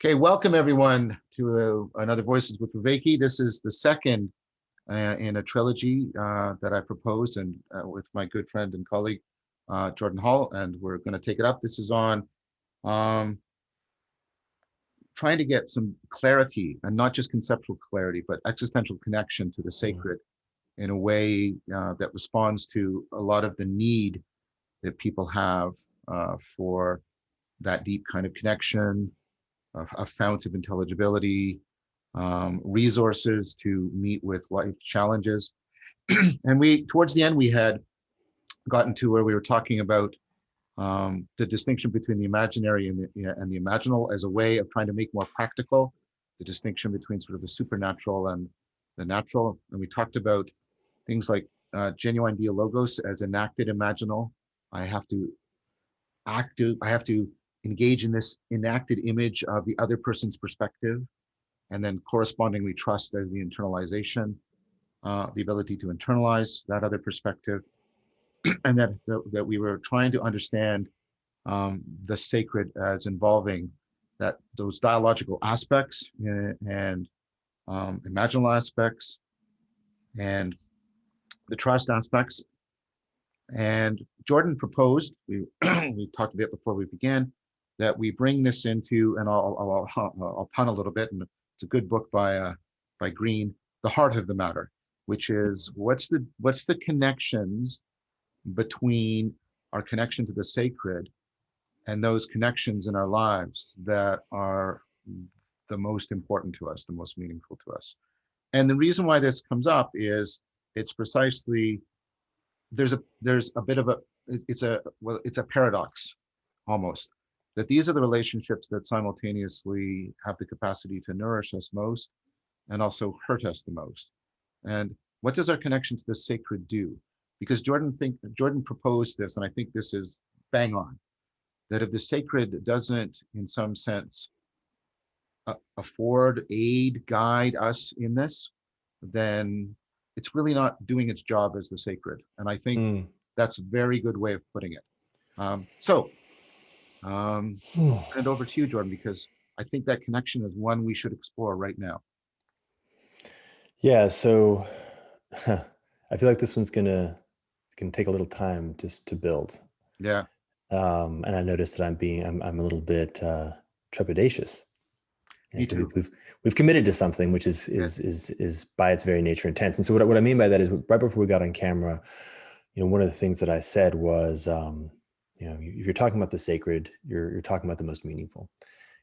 Okay, welcome everyone to another Voices with Vervaeke. This is the second in a trilogy that I proposed and with my good friend and colleague, Jordan Hall, and we're going to take it up. This is on um, trying to get some clarity, and not just conceptual clarity, but existential connection to the sacred in a way that responds to a lot of the need that people have for that deep kind of connection, a fount of intelligibility, resources to meet with life challenges. And towards the end, we had gotten to where we were talking about the distinction between the imaginary and the imaginal as a way of trying to make more practical the distinction between sort of the supernatural and the natural. And we talked about things like genuine dialogos as enacted imaginal. I have to engage in this enacted image of the other person's perspective, and then correspondingly trust as the internalization, the ability to internalize that other perspective, and that we were trying to understand the sacred as involving those dialogical aspects and imaginal aspects and the trust aspects. And Jordan proposed, we talked a bit before we began, that we bring this into, and I'll pun a little bit, and it's a good book by Green, The Heart of the Matter, which is what's the connections between our connection to the sacred and those connections in our lives that are the most important to us, the most meaningful to us. And the reason why this comes up is it's precisely, there's a bit of it's a paradox almost, that these are the relationships that simultaneously have the capacity to nourish us most and also hurt us the most. And what does our connection to the sacred do? Because Jordan proposed this, and I think this is bang on, that if the sacred doesn't, in some sense, afford, aid, guide us in this, then it's really not doing its job as the sacred. And I think that's a very good way of putting it. I'll turn it over to you, Jordan, because I think that connection is one we should explore right now. Yeah, so I feel like this one's can take a little time just to build. Yeah. And I noticed that I'm a little bit trepidatious. Me too. We've committed to something which is by its very nature intense. And so what I mean by that is, right before we got on camera, one of the things that I said was, if you're talking about the sacred, you're talking about the most meaningful,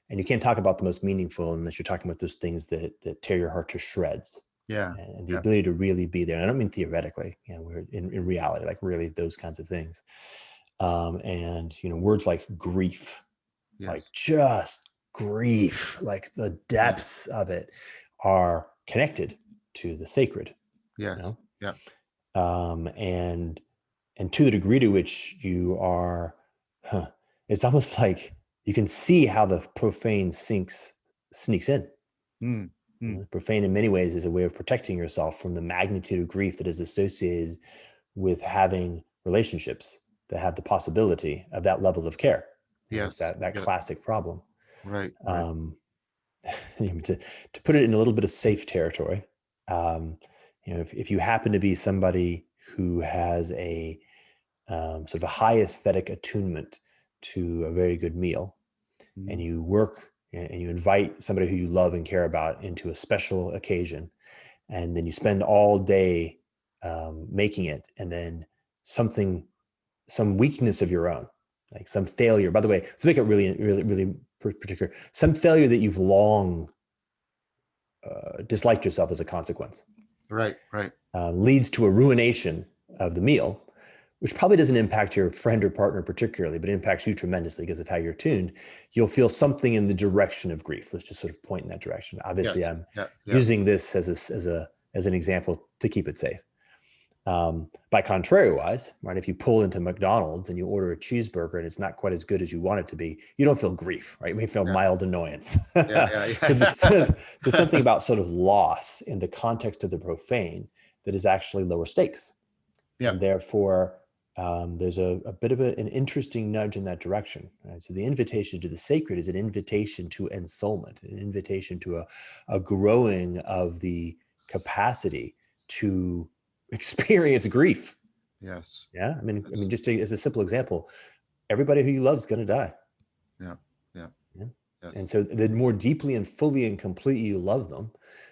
and you can't talk about the most meaningful unless you're talking about those things that tear your heart to shreds. Yeah. And the ability to really be there. And I don't mean theoretically, we're in reality, like really those kinds of things. And words like grief, like just grief, like the depths of it are connected to the sacred. Yes. Yeah. And to the degree to which you are, it's almost like you can see how the profane sneaks in. The profane in many ways is a way of protecting yourself from the magnitude of grief that is associated with having relationships that have the possibility of that level of care. Yes. That classic problem. Right. To put it in a little bit of safe territory, if you happen to be somebody who has a sort of a high aesthetic attunement to a very good meal, and you work and you invite somebody who you love and care about into a special occasion, and then you spend all day making it, and then some weakness of your own, like some failure, by the way, let's make it really, really, really particular, some failure that you've long disliked yourself as a consequence, right, leads to a ruination of the meal, which probably doesn't impact your friend or partner particularly, but impacts you tremendously because of how you're tuned. You'll feel something in the direction of grief. Let's just sort of point in that direction. Obviously, I'm using this as an example to keep it safe. By contrary-wise, right, if you pull into McDonald's and you order a cheeseburger and it's not quite as good as you want it to be, you don't feel grief, right? You may feel mild annoyance. So there's something about sort of loss in the context of the profane that is actually lower stakes. And therefore, there's a bit of an interesting nudge in that direction. Right? So the invitation to the sacred is an invitation to ensoulment, an invitation to a growing of the capacity to experience grief. Yes. Yeah, I mean, Yes. just as a simple example, everybody who you love is going to die. Yeah. Yeah. Yeah. Yes. And so the more deeply and fully and completely you love them,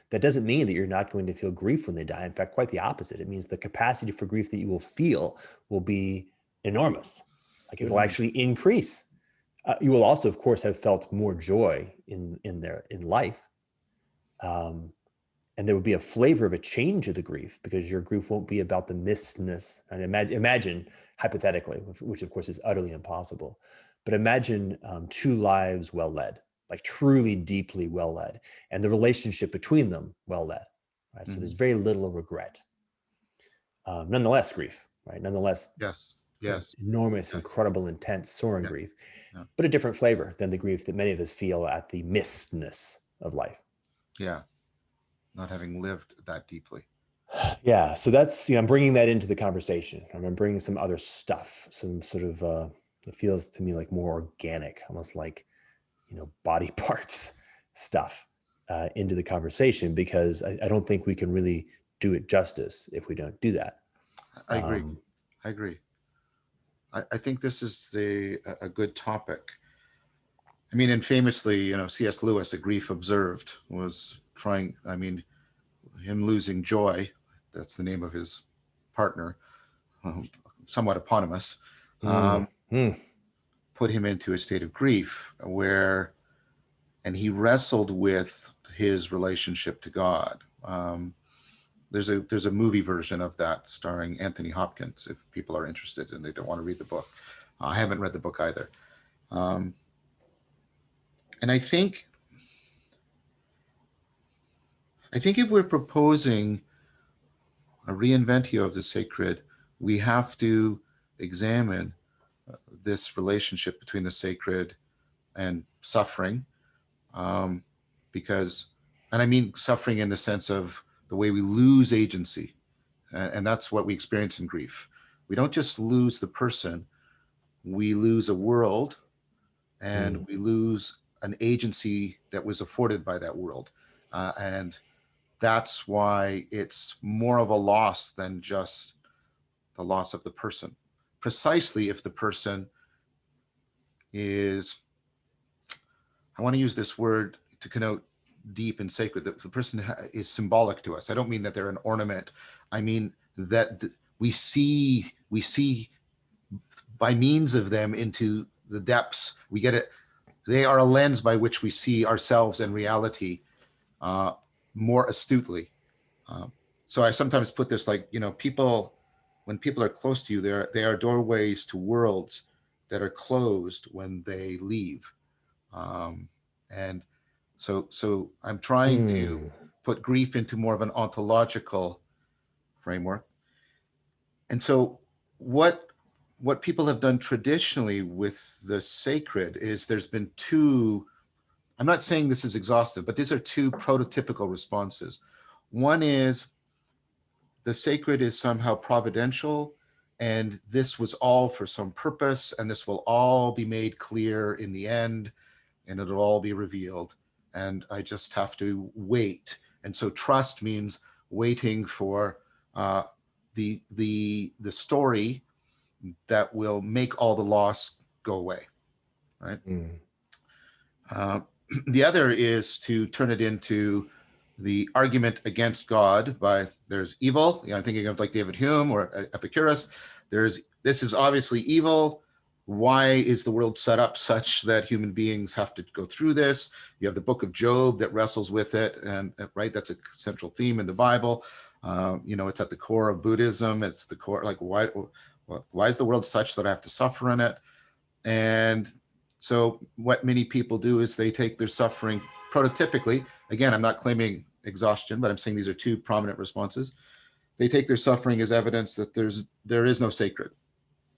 that doesn't mean that you're not going to feel grief when they die. In fact, quite the opposite. It means the capacity for grief that you will feel will be enormous. Like it will actually increase. You will also, of course, have felt more joy in life. And there would be a flavor of a change of the grief because your grief won't be about the missedness. And imagine hypothetically, which of course is utterly impossible, but imagine two lives well led, like truly deeply well led, and the relationship between them well led. Right? So there's very little regret. Nonetheless, grief, right? Nonetheless, Yes. Yes. enormous, Yes. incredible, intense, soaring Yeah. grief, Yeah. but a different flavor than the grief that many of us feel at the missedness of life. Yeah. Not having lived that deeply. Yeah, so that's, I'm bringing that into the conversation. I'm bringing some other stuff, some sort of, it feels to me like more organic, almost like, body parts stuff into the conversation, because I don't think we can really do it justice if we don't do that. I agree. I agree. I think this is a good topic. I mean, and famously, C.S. Lewis, A Grief Observed, was trying, him losing joy, that's the name of his partner, somewhat eponymous, put him into a state of grief and he wrestled with his relationship to God. There's a movie version of that starring Anthony Hopkins, if people are interested and they don't want to read the book. I haven't read the book either. And I think if we're proposing a reinventio of the sacred, we have to examine this relationship between the sacred and suffering, because, and I mean suffering in the sense of the way we lose agency, and that's what we experience in grief. We don't just lose the person, we lose a world, and we lose an agency that was afforded by that world, and that's why it's more of a loss than just the loss of the person. Precisely if the person is, I want to use this word to connote deep and sacred, that the person is symbolic to us. I don't mean that they're an ornament. I mean that we see by means of them into the depths. We get it. They are a lens by which we see ourselves and reality more astutely. So I sometimes put this like, people, when people are close to you, they are doorways to worlds that are closed when they leave. And so I'm trying to put grief into more of an ontological framework. And so what people have done traditionally with the sacred is there's been two, I'm not saying this is exhaustive, but these are two prototypical responses. One is the sacred is somehow providential, and this was all for some purpose, and this will all be made clear in the end, and it'll all be revealed. And I just have to wait. And so trust means waiting for the story that will make all the loss go away, right? The other is to turn it into the argument against God by there's evil. I'm thinking of like David Hume or Epicurus. This is obviously evil. Why is the world set up such that human beings have to go through this? You have the book of Job that wrestles with it, and right, that's a central theme in the Bible. It's at the core of Buddhism. It's the core, like why is the world such that I have to suffer in it? And so what many people do is they take their suffering prototypically. Again, I'm not claiming exhaustion, but I'm saying these are two prominent responses. They take their suffering as evidence that there is no sacred.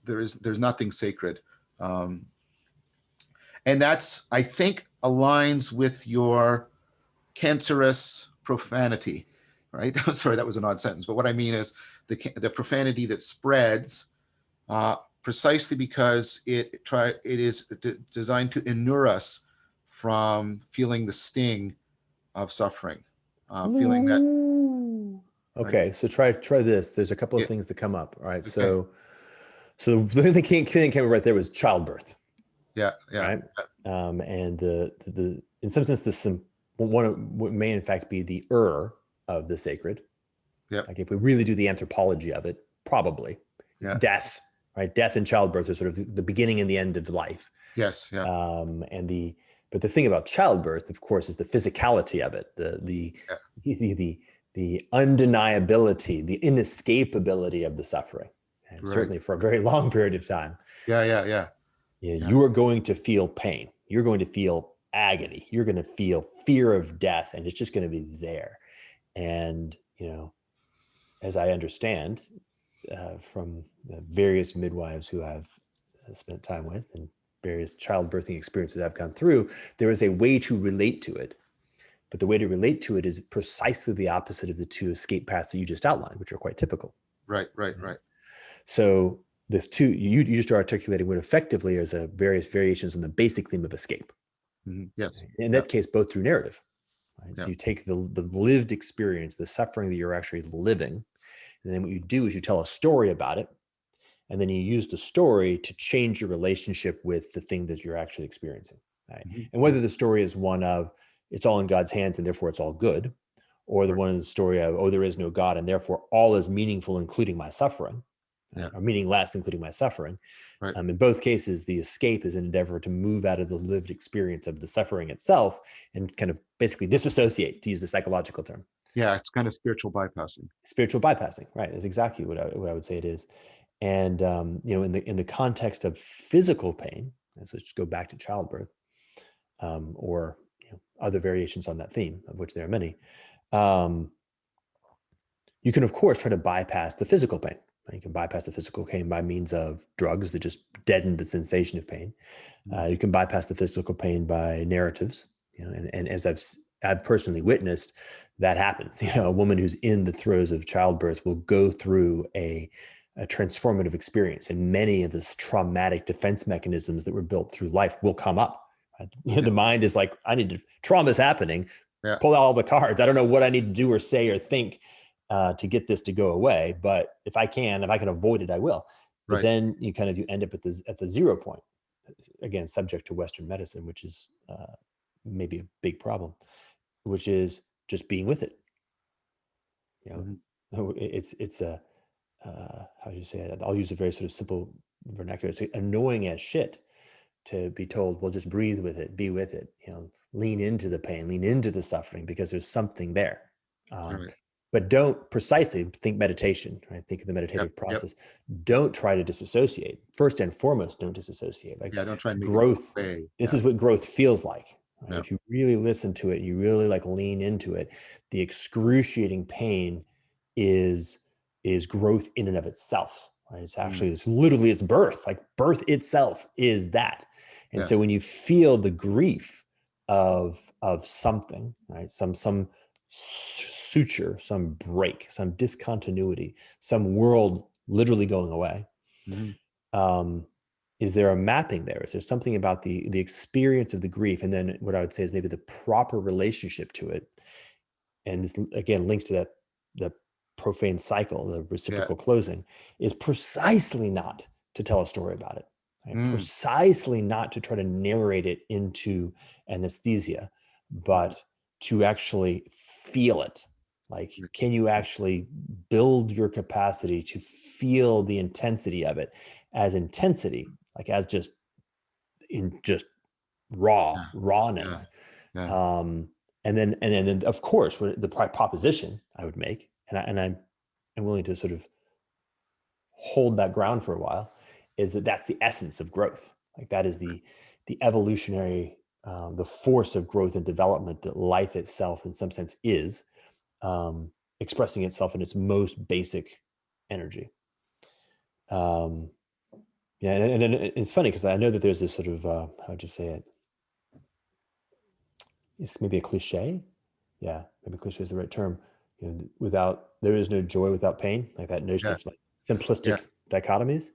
There's nothing sacred. And that's, I think, aligns with your cancerous profanity, right? Sorry, that was an odd sentence. But what I mean is the profanity that spreads precisely because it is designed to inure us from feeling the sting of suffering, feeling that, Ooh. right? Okay, so try this. There's a couple of Yeah. things that come up. All right, Okay. so the thing that came up right there was childbirth, Yeah. Yeah. right? And the in some sense one of what may in fact be the of the sacred. Yeah. Like if we really do the anthropology of it, probably Yeah. death, right? Death and childbirth are sort of the beginning and the end of life. Yes. Yeah. But the thing about childbirth, of course, is the physicality of it, Yeah. the undeniability, the inescapability of the suffering, and Right. certainly for a very long period of time. Yeah. Yeah. Yeah. Yeah, Yeah. you are going to feel pain. You're going to feel agony. You're going to feel fear of death, and it's just going to be there. And as I understand from the various midwives who I've spent time with and various childbirthing experiences I've gone through, there is a way to relate to it. But the way to relate to it is precisely the opposite of the two escape paths that you just outlined, which are quite typical. Right. Right. Right. So there's two, you just are articulating what effectively is a various variations on the basic theme of escape. Yes. In Yeah. that case, both through narrative. Right? Yeah. So you take the lived experience, the suffering that you're actually living, and then what you do is you tell a story about it, and then you use the story to change your relationship with the thing that you're actually experiencing. Right? And whether the story is one of it's all in God's hands and therefore it's all good, or the Right. one is the story of there is no God and therefore all is meaningful, including my suffering, right? Yeah. Or meaningless, including my suffering. Right. In both cases, the escape is an endeavor to move out of the lived experience of the suffering itself and kind of basically disassociate, to use the psychological term. Yeah. It's kind of spiritual bypassing. Spiritual bypassing, right? Is exactly what I would say it is. And in the context of physical pain, so let's just go back to childbirth, or other variations on that theme, of which there are many. You can, of course, try to bypass the physical pain. You can bypass the physical pain by means of drugs that just deaden the sensation of pain. You can bypass the physical pain by narratives, and as I've personally witnessed, that happens. A woman who's in the throes of childbirth will go through a transformative experience, and many of the traumatic defense mechanisms that were built through life will come up. Right? The mind is like, trauma is happening. Yeah. Pull out all the cards. I don't know what I need to do or say or think to get this to go away, but if I can avoid it, I will. But Right. then you end up at the 0 point, again, subject to Western medicine, which is maybe a big problem, which is just being with it. It's a how do you say it? I'll use a very sort of simple vernacular. It's annoying as shit to be told, well, just breathe with it, be with it, lean into the pain, lean into the suffering, because there's something there. Right. But don't precisely think meditation, right? Think of the meditative Yep. Yep. process. Don't try to disassociate. First and foremost, don't disassociate. Like Yeah. Don't try and make it go growth, away. this Yeah. is what growth feels like. Right? Yeah. If you really listen to it, you really lean into it, the excruciating pain is growth in and of itself. Right? It's actually, it's literally, it's birth. Like birth itself is that. And Yes. so when you feel the grief of something, right? Some suture, some break, some discontinuity, some world literally going away. Is there a mapping there? Is there something about the experience of the grief? And then what I would say is maybe the proper relationship to it. And this again links to the profane cycle, the Yeah. reciprocal closing, is precisely not to tell a story about it. Right? Precisely not to try to narrate it into anesthesia, but to actually feel it. Like, can you actually build your capacity to feel the intensity of it as intensity, like as just Yeah. rawness. Yeah. And then of course, what the proposition I would make, and I'm willing to sort of hold that ground for a while, is that that's the essence of growth. Like that is the evolutionary, the force of growth and development that life itself, in some sense, is, expressing itself in its most basic energy. Yeah, and it's funny because I know that there's this sort of how'd you say it? It's maybe a cliche. Yeah, maybe cliche is the right term. There is no joy without pain, like that notion Yeah. of like Yeah. simplistic dichotomies.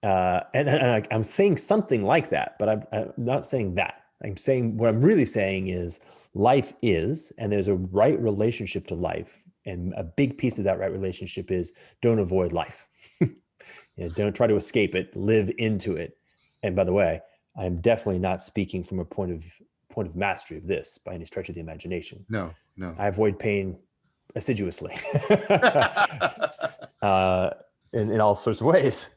I'm saying something like that, but I'm not saying that. I'm saying what I'm really saying is life is, and there's a right relationship to life. And a big piece of that right relationship is don't avoid life. Don't try to escape it, live into it. And by the way, I'm definitely not speaking from a point of mastery of this by any stretch of the imagination. No, no. I avoid pain assiduously in all sorts of ways.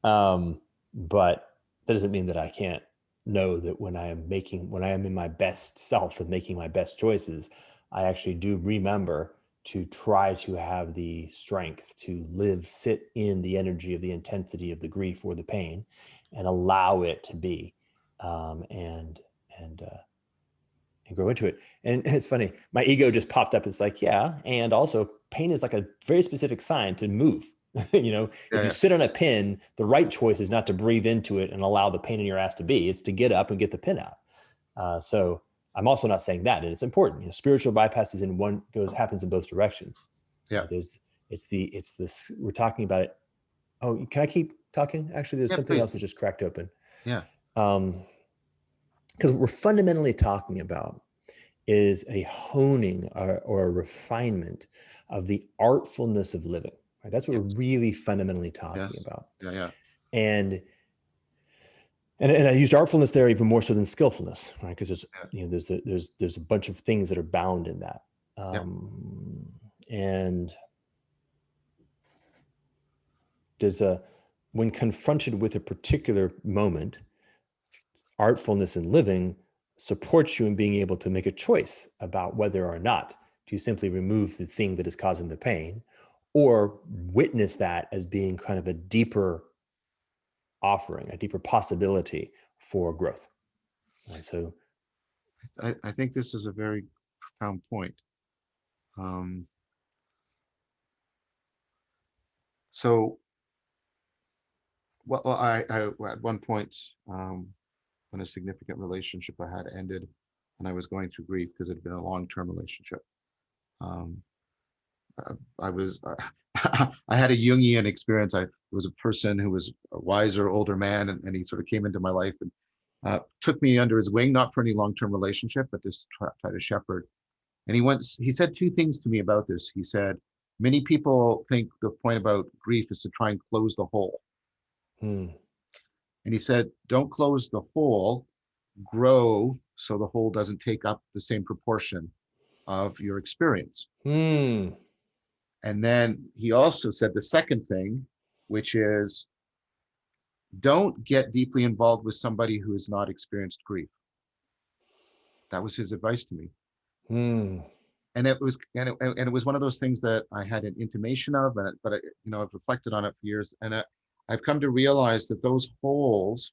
But that doesn't mean that I can't know that when I am in my best self and making my best choices, I actually do remember to try to have the strength to sit in the energy of the intensity of the grief or the pain and allow it to be, and grow into it. And it's funny, my ego just popped up. It's like, yeah, and also pain is like a very specific sign to move. If you sit on a pin, the right choice is not to breathe into it and allow the pain in your ass to be. It's to get up and get the pin out. So I'm also not saying that, and it's important. Spiritual bypasses happens in both directions. Yeah. It's this. We're talking about it. Oh, can I keep talking? Actually, there's something else that just cracked open. Yeah. Because what we're fundamentally talking about is a honing or a refinement of the artfulness of living. Right? That's what we're really fundamentally talking about. Yeah. And I used artfulness there even more so than skillfulness, right? Because there's a bunch of things that are bound in that. And when confronted with a particular moment, artfulness in living supports you in being able to make a choice about whether or not to simply remove the thing that is causing the pain, or witness that as being kind of a deeper offering, a deeper possibility for growth. Right, so I think this is a very profound point. So, well, I at one point, when a significant relationship I had ended, and I was going through grief because it had been a long-term relationship. Um, I was, I had a Jungian experience. There was a person who was a wiser, older man, and he sort of came into my life and took me under his wing, not for any long-term relationship, but just try to shepherd. And he said two things to me about this. He said, many people think the point about grief is to try and close the hole. And he said, don't close the hole, grow so the hole doesn't take up the same proportion of your experience. And then he also said the second thing, which is don't get deeply involved with somebody who has not experienced grief. That was his advice to me. And it was one of those things that I had an intimation of, but I've reflected on it for years, and I've come to realize that those holes,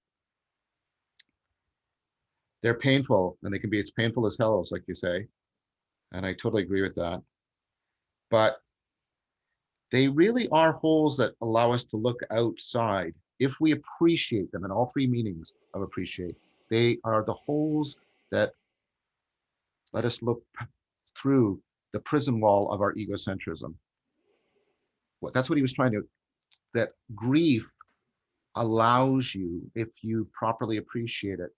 they're painful, and they can be as painful as hell, like you say, and I totally agree with that. But they really are holes that allow us to look outside if we appreciate them in all three meanings of appreciate. They are the holes that let us look through the prison wall of our egocentrism. That's what he was trying to, that grief allows you, if you properly appreciate it,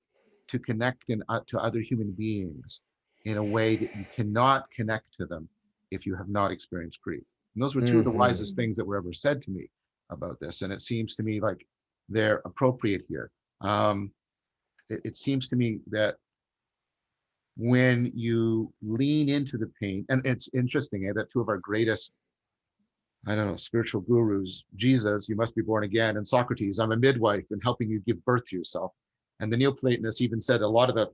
to connect to other human beings in a way that you cannot connect to them if you have not experienced grief. And those were two of the wisest things that were ever said to me about this. And it seems to me like they're appropriate here. It seems to me that when you lean into the pain, and it's interesting that two of our greatest, I don't know, spiritual gurus, Jesus, you must be born again, and Socrates, I'm a midwife and helping you give birth to yourself. And the Neoplatonists even said a lot of the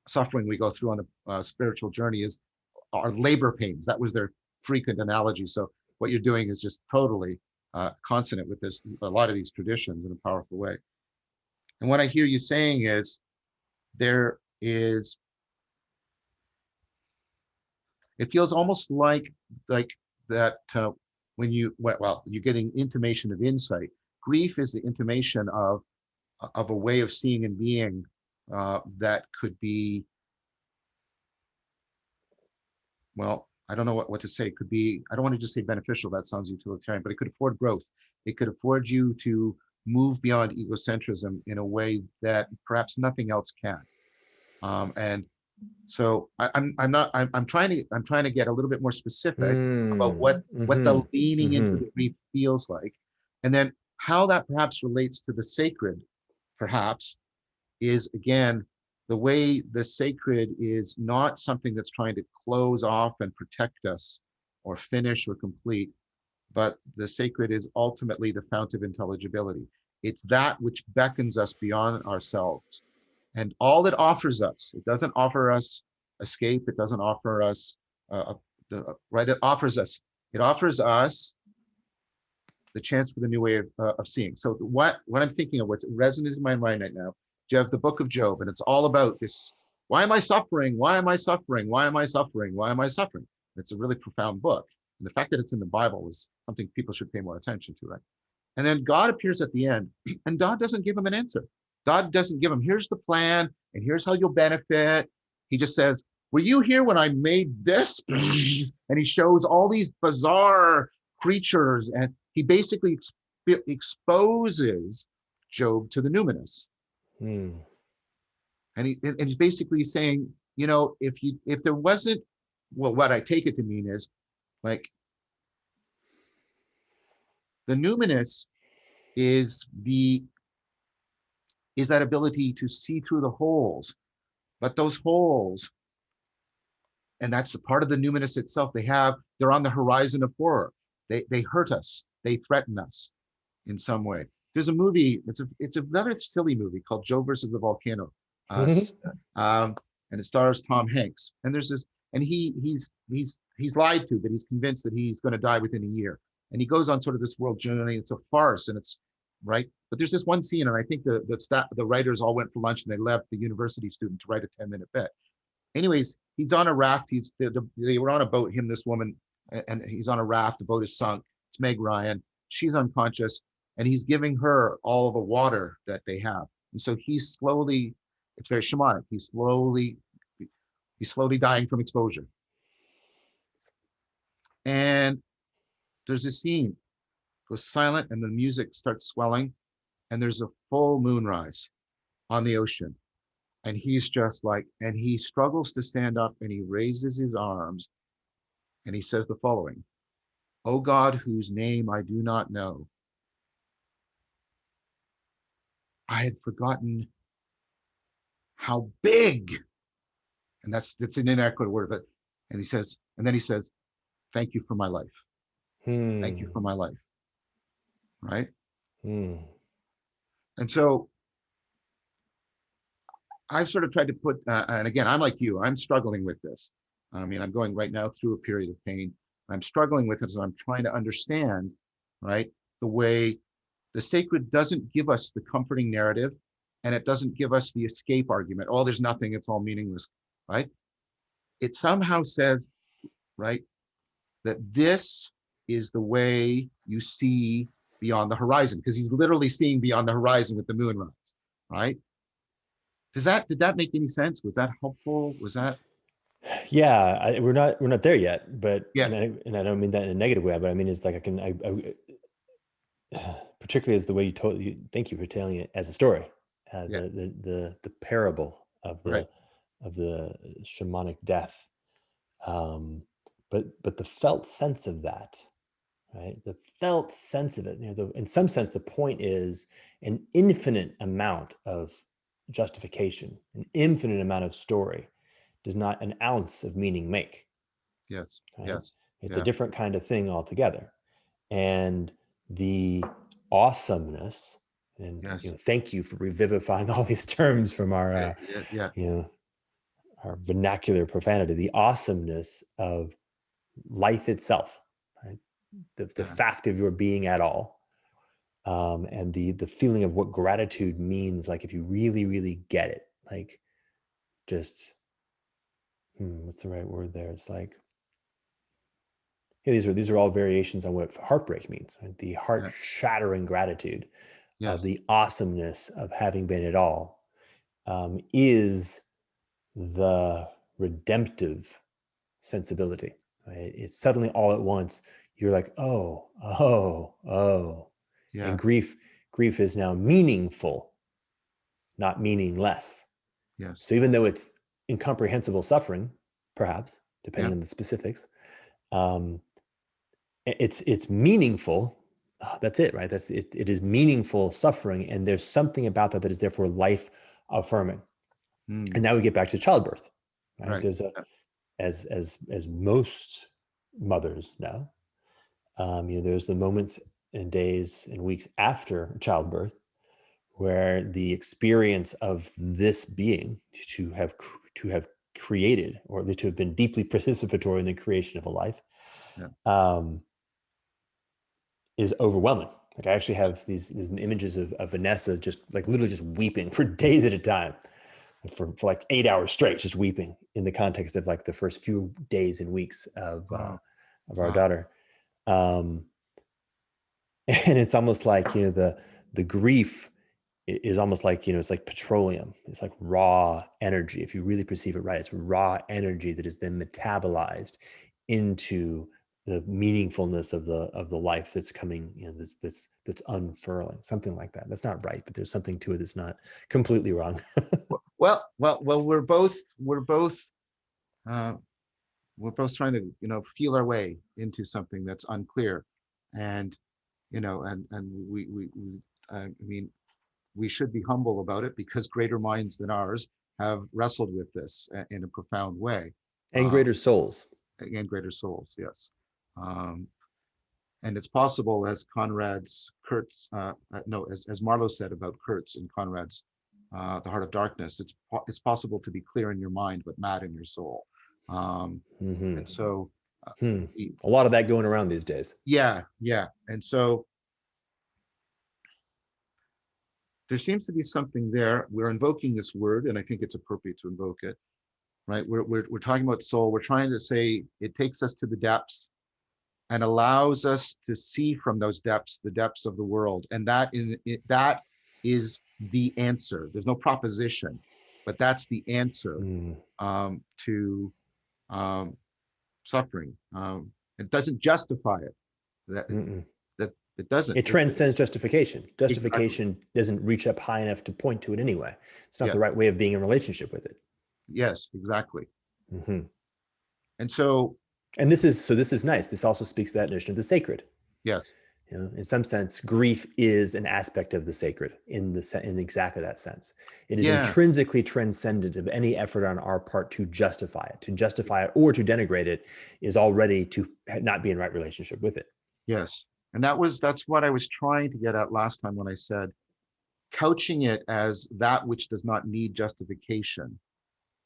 suffering we go through on a spiritual journey is our labor pains. That was their frequent analogy. So what you're doing is just totally consonant with a lot of these traditions in a powerful way. And what I hear you saying is it feels almost like that when you're getting intimation of insight. Grief is the intimation of a way of seeing and being that could be, well, I don't know what to say. It could be, I don't want to just say beneficial, that sounds utilitarian, but it could afford growth. It could afford you to move beyond egocentrism in a way that perhaps nothing else can. And so I'm trying to get a little bit more specific about what the leaning into the grief feels like, and then how that perhaps relates to the sacred, perhaps, is again the way the sacred is not something that's trying to close off and protect us or finish or complete, but the sacred is ultimately the fount of intelligibility. It's that which beckons us beyond ourselves. And all it offers us, it doesn't offer us escape, it doesn't offer us, right? It offers us the chance for the new way of seeing. So what I'm thinking of, what's resonant in my mind right now, you have the book of Job, and it's all about this. Why am I suffering? Why am I suffering? Why am I suffering? Why am I suffering? It's a really profound book. And the fact that it's in the Bible is something people should pay more attention to, right? And then God appears at the end, and God doesn't give him an answer. God doesn't give him, here's the plan, and here's how you'll benefit. He just says, were you here when I made this? And he shows all these bizarre creatures, and he basically exposes Job to the numinous. And he's basically saying, if there wasn't, well, what I take it to mean is like the numinous is that ability to see through the holes, but those holes, and that's a part of the numinous itself, they're on the horizon of horror. They hurt us, they threaten us in some way. There's a movie, it's a rather silly movie called Joe versus the Volcano. And it stars Tom Hanks. And there's this, and he's lied to, but he's convinced that he's going to die within a year. And he goes on sort of this world journey. It's a farce, and it's right. But there's this one scene, and I think the writers all went for lunch and they left the university student to write a 10-minute bit. Anyways, he's on a raft. They were on a boat, him, this woman, and he's on a raft. The boat is sunk. It's Meg Ryan. She's unconscious, and he's giving her all the water that they have. And so he's slowly, it's very shamanic. He's slowly dying from exposure. And there's a scene, it goes silent, and the music starts swelling, and there's a full moonrise on the ocean. And he's just like, and he struggles to stand up, and he raises his arms, and he says the following: "O God, whose name I do not know, I had forgotten how big," and that's an inadequate word, but, and then he says, "Thank you for my life. Thank you for my life." Right? And so I've sort of tried to put, and again, I'm like you, I'm struggling with this. I mean, I'm going right now through a period of pain. I'm struggling with it as I'm trying to understand, right, the way the sacred doesn't give us the comforting narrative, and it doesn't give us the escape argument. Oh, there's nothing, it's all meaningless, right? It somehow says, right, that this is the way you see beyond the horizon, because he's literally seeing beyond the horizon with the moonrise, right? Did that make any sense? Was that helpful? Was that? Yeah, we're not there yet, but Yeah. and I don't mean that in a negative way, but I mean it's like I particularly as the way thank you for telling it as a story, the parable of the Right. of the shamanic death, but the felt sense of that, right? The felt sense of it. In some sense, the point is an infinite amount of justification, an infinite amount of story does not an ounce of meaning make. Yes. Right? Yes. It's a different kind of thing altogether. And the awesomeness, and thank you for revivifying all these terms from our our vernacular profanity, the awesomeness of life itself, right? The fact of your being at all, and the feeling of what gratitude means, like if you really, really get it, like just what's the right word there? It's like, these are all variations on what heartbreak means, right? The heart-shattering gratitude of the awesomeness of having been at all, is the redemptive sensibility. Right? It's suddenly all at once. You're like, oh. And grief grief is now meaningful, not meaningless. Yes. So even though it's incomprehensible suffering, perhaps, depending Yeah. on the specifics, um, it's meaningful. That's it, right? It is meaningful suffering, and there's something about that that is therefore life affirming. And Mm, now we get back to childbirth, right? right. There's a Yeah. as most mothers know, there's the moments and days and weeks after childbirth where the experience of this being to have created, or at least to have been deeply participatory in the creation of a life, Yeah. um, is overwhelming. Like I actually have these images of Vanessa just like literally just weeping for days at a time, for like 8 hours straight, just weeping in the context of like the first few days and weeks Wow. of our Wow. daughter. Um, and it's almost like, the grief is almost like, it's like petroleum. It's like raw energy. If you really perceive it right, it's raw energy that is then metabolized into the meaningfulness of the life that's coming, that's unfurling, something like that. That's not right, but there's something to it that's not completely wrong. Well, uh, we're both trying to, feel our way into something that's unclear. And, I mean, we should be humble about it because greater minds than ours have wrestled with this in a profound way. And Uh, greater souls. and greater souls, yes. Um, and it's possible, as as Marlowe said about Kurtz in Conrad's The Heart of Darkness, it's possible to be clear in your mind but mad in your soul. Hmm. And so, uh, Hmm. we, A lot of that going around these days. yeah. And so there seems to be something there. We're invoking this word, and I think it's appropriate to invoke it, right? We're talking about soul. We're trying to say it takes us to the depths and allows us to see from those depths the depths of the world, and that is the answer. There's no proposition, but that's the answer Mm. to suffering. It doesn't justify it. That Mm-mm. that it doesn't. It transcends justification. Exactly. Justification doesn't reach up high enough to point to it anyway. It's not the Yes. right way of being in relationship with it. Yes. Exactly. Hmm. And so, And this is nice. This also speaks to that notion of the sacred. yes. In some sense, grief is an aspect of the sacred in exactly that sense. It is Yeah. intrinsically transcendent of any effort on our part to justify it. To justify it or to denigrate it is already to not be in right relationship with it. Yes. And that's what I was trying to get at last time when I said couching it as that which does not need justification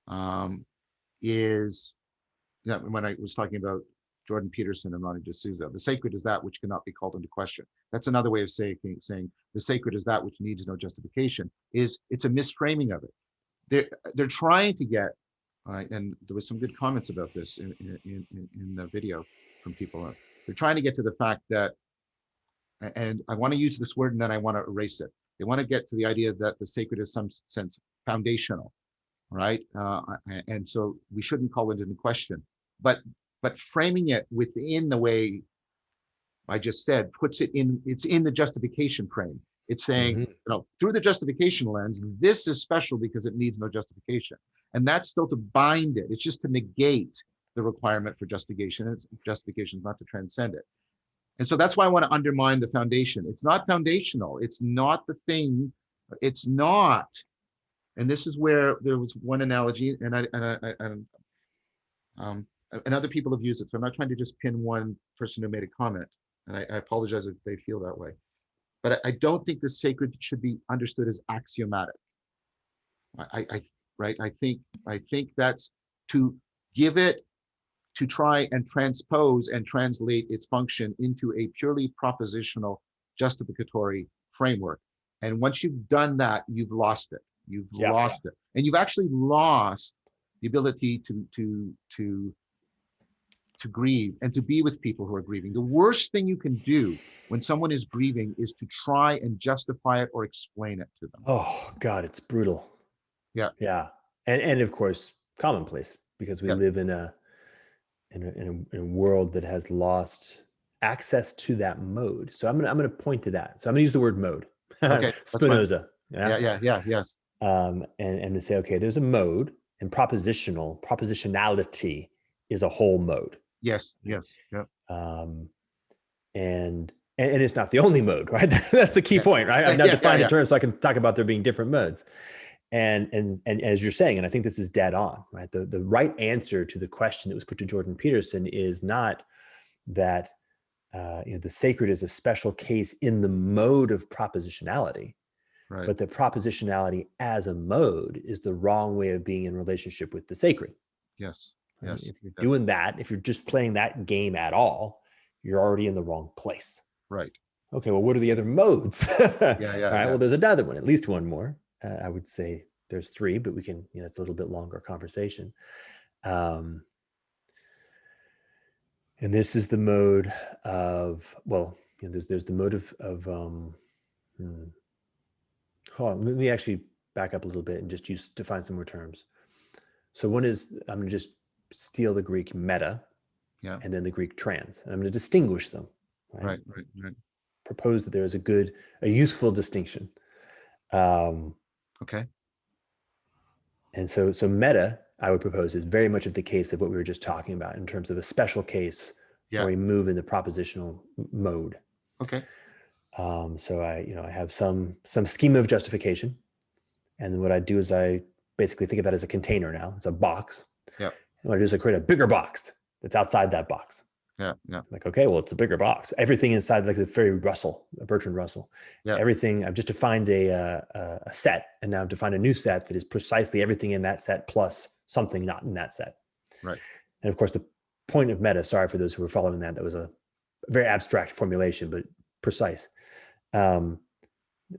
um, is, when I was talking about Jordan Peterson and Ronnie D'Souza, the sacred is that which cannot be called into question. That's another way of saying the sacred is that which needs no justification. It's a misframing of it. They're trying to get, and there was some good comments about this in the video from people. They're trying to get to the fact that, and I want to use this word and then I want to erase it. They want to get to the idea that the sacred is some sense foundational, right? And so we shouldn't call it into question. But framing it within the way I just said it's in the justification frame. It's saying, Mm-hmm. through the justification lens, this is special because it needs no justification. And that's still to bind it. It's just to negate the requirement for justification. It's justification is not to transcend it. And so that's why I want to undermine the foundation. It's not foundational. It's not the thing. It's not. And this is where there was one analogy, and other people have used it. So I'm not trying to just pin one person who made a comment. And I apologize if they feel that way. But I don't think the sacred should be understood as axiomatic. I right. I think that's to give it, to try and transpose and translate its function into a purely propositional justificatory framework. And once you've done that, you've lost it. You've Yeah. lost it. And you've actually lost the ability to grieve and to be with people who are grieving. The worst thing you can do when someone is grieving is to try and justify it or explain it to them. Oh God, it's brutal. Yeah. Yeah, and of course commonplace because we Yeah. live in a world that has lost access to that mode. So I'm gonna point to that. So I'm gonna use the word mode. Okay, that's fine. Spinoza. Yeah, yeah, yeah, yes, And to say, okay, there's a mode, and propositionality is a whole mode. yes, yes, yeah, Um, and it's not the only mode, right? That's the key yeah, point, right? I've now yeah, yeah, defined a yeah. term so I can talk about there being different modes. And as you're saying, and I think this is dead on, right? The right answer to the question that was put to Jordan Peterson is not that the sacred is a special case in the mode of propositionality, Right. but that propositionality as a mode is the wrong way of being in relationship with the sacred. Yes, Right? yes, If you're yes. doing that, if you're just playing that game at all, you're already in the wrong place. Right. Okay, well, what are the other modes? All Yeah, yeah, right, yeah. well, there's another one, at least one more. I would say there's three, but we can, it's a little bit longer conversation. Um, and this is the mode of, well, there's the mode of hold on, let me actually back up a little bit and just define some more terms. So one is, I'm going to just steal the Greek meta Yeah. and then the Greek trans, and I'm going to distinguish them, right? Right, right, right. Propose that there is a useful distinction. Okay. And so meta, I would propose, is very much of the case of what we were just talking about in terms of a special case Yeah. where we move in the propositional mode. Okay. So I have some schema of justification, and then what I do is I basically think of that as a container now. It's a box. Yeah. And what I do is I create a bigger box that's outside that box. Yeah. Yeah. Like, okay, well, it's a bigger box. Everything inside, like Bertrand Russell. Yeah. Everything, I've just defined a set, and now I've defined a new set that is precisely everything in that set plus something not in that set. Right. And of course, the point of meta, sorry for those who were following that was a very abstract formulation, but precise.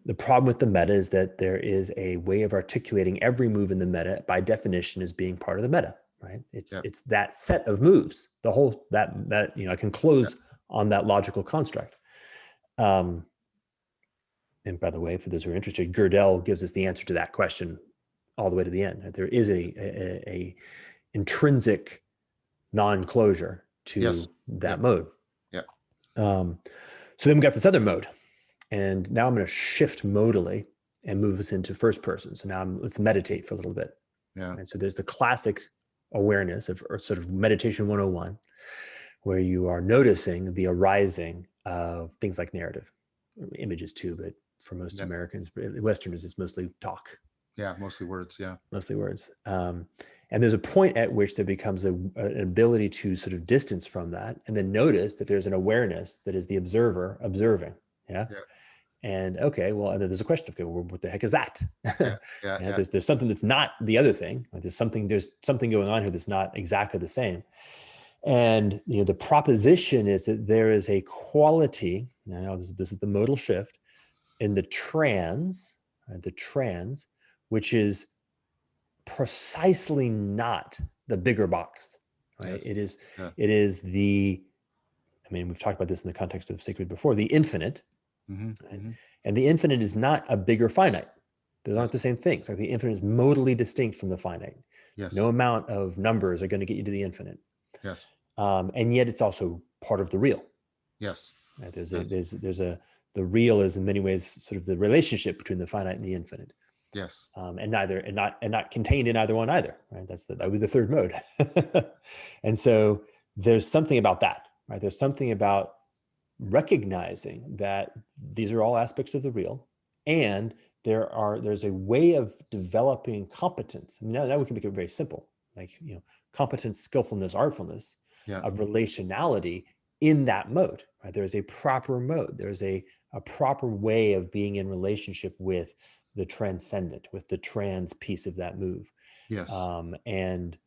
The problem with the meta is that there is a way of articulating every move in the meta by definition as being part of the meta. Right? It's that set of moves, the whole that I can close on that logical construct. And by the way, for those who are interested, Gödel gives us the answer to that question all the way to the end. There is a intrinsic non-closure to that mode. Yeah. So then we got this other mode, and now I'm going to shift modally and move us into first person. So now let's meditate for a little bit. Yeah. And so there's the classic awareness of, or sort of meditation 101, where you are noticing the arising of things like narrative, images too, but for most Americans, Westerners, it's mostly talk. Yeah, mostly words. Yeah, mostly words. And there's a point at which there becomes an ability to sort of distance from that, and then notice that there's an awareness that is the observer observing. Yeah. And okay, well, and then there's a question of, okay, well, what the heck is that? There's something that's not the other thing. There's something going on here that's not exactly the same. And the proposition is that there is a quality. Now this is the modal shift in the trans, which is precisely not the bigger box. Right? It is the. I mean, we've talked about this in the context of sacred before. The infinite. And the infinite is not a bigger finite. Those aren't the same things. Like the infinite is modally distinct from the finite. No amount of numbers are going to get you to the infinite. And yet it's also part of the real. Right? The real is in many ways sort of the relationship between the finite and the infinite. And not contained in either one either. Right? That would be the third mode. And so there's something about that. Right? There's something about recognizing that these are all aspects of the real, and there's a way of developing competence. I mean, now we can make it very simple, like competence, skillfulness, artfulness of relationality in that mode. Right? There's a proper mode. There's a proper way of being in relationship with the transcendent, with the trans piece of that move. And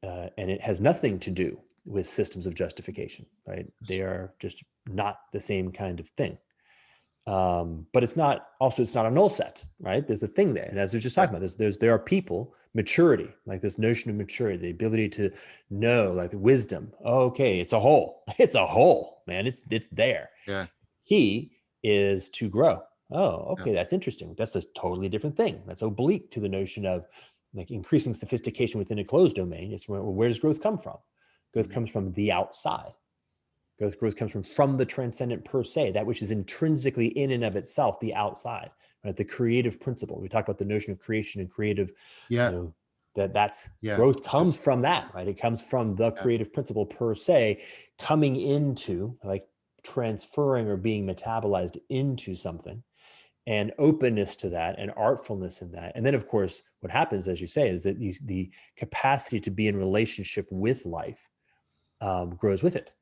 it has nothing to do with systems of justification, right? They are just not the same kind of thing. But it's not a null set, right? There's a thing there. And as we're just talking about, there are people, maturity, like this notion of maturity, the ability to know, like wisdom. Oh, okay, it's a whole. It's a whole, man. It's there. He is to grow. Oh, okay, that's interesting. That's a totally different thing. That's oblique to the notion of like increasing sophistication within a closed domain. It's where does growth come from? Growth comes from the outside. Growth comes from the transcendent per se, that which is intrinsically in and of itself, the outside, right? The creative principle. We talked about the notion of creation and creative, Yeah. That's Yeah. growth comes Yes. from that, right? It comes from the Yeah. creative principle per se, coming into, like, transferring or being metabolized into something, and openness to that and artfulness in that. And then, of course, what happens, as you say, is that the capacity to be in relationship with life grows with it.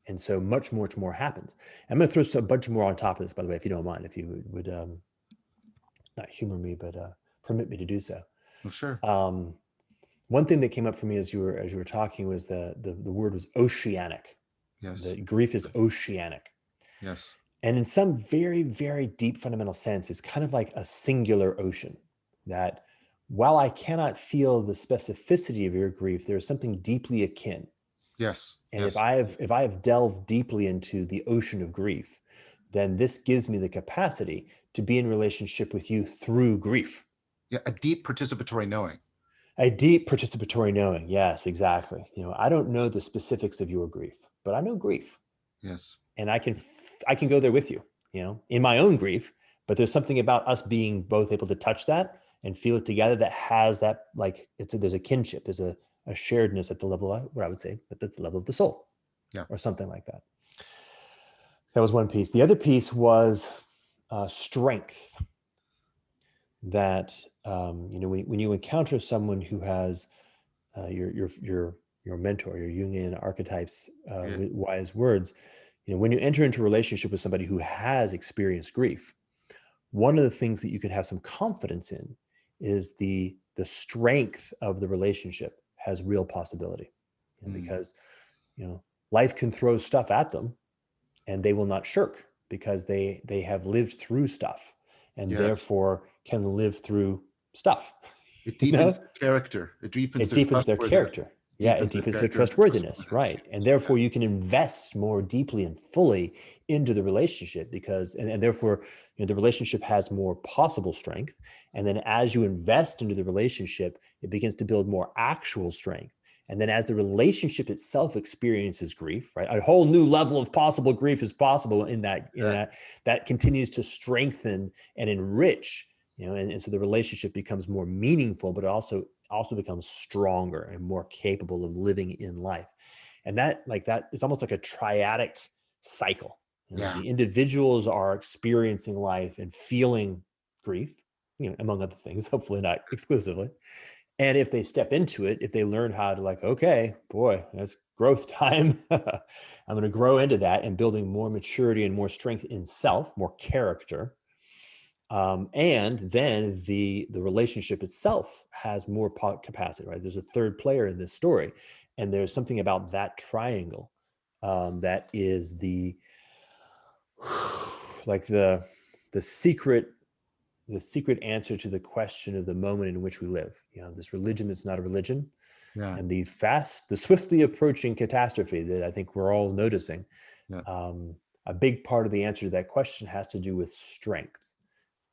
And so much more happens. I'm going to throw a bunch more on top of this, by the way, if you don't mind, if you would not humor me, but permit me to do so. Well, sure. One thing that came up for me as you were talking was the word was oceanic. Yes. The grief is oceanic. Yes. And in some very, very deep fundamental sense, it's kind of like a singular ocean that, while I cannot feel the specificity of your grief, there is something deeply akin. Yes. And Yes. if I have delved deeply into the ocean of grief, then this gives me the capacity to be in relationship with you through grief. Yeah. A deep participatory knowing. A deep participatory knowing. Yes, exactly. I don't know the specifics of your grief, but I know grief. Yes. And I can go there with you, in my own grief. But there's something about us being both able to touch that and feel it together that has that, like, there's a kinship, there's a sharedness at the level of what I would say, but that's the level of the soul. Yeah. Or something like that. That was one piece. The other piece was strength. That when you encounter someone who has your mentor, your Jungian archetypes, Yeah. wise words, when you enter into a relationship with somebody who has experienced grief, one of the things that you can have some confidence in is the strength of the relationship has real possibility, because life can throw stuff at them and they will not shirk, because they have lived through stuff, and Yes. therefore can live through stuff. It deepens their character. It deepens It their deepens their trustworthiness. character. Yeah, it Deepens their deepens their character and their trustworthiness, right? And trustworthiness. therefore you can invest more deeply and fully into the relationship, because and therefore the relationship has more possible strength. And then as you invest into the relationship, it begins to build more actual strength. And then as the relationship itself experiences grief, right, a whole new level of possible grief is possible in that continues to strengthen and enrich, and so the relationship becomes more meaningful, but it also becomes stronger and more capable of living in life. And that is almost like a triadic cycle. Yeah. The individuals are experiencing life and feeling grief, among other things, hopefully not exclusively. And if they step into it, if they learn how to, like, okay, boy, that's growth time. I'm going to grow into that and building more maturity and more strength in self, more character. And then the relationship itself has more capacity, right? There's a third player in this story, and there's something about that triangle that is like the secret answer to the question of the moment in which we live. This religion that's not a religion, Yeah. and the swiftly approaching catastrophe that I think we're all noticing. Yeah. A big part of the answer to that question has to do with strength.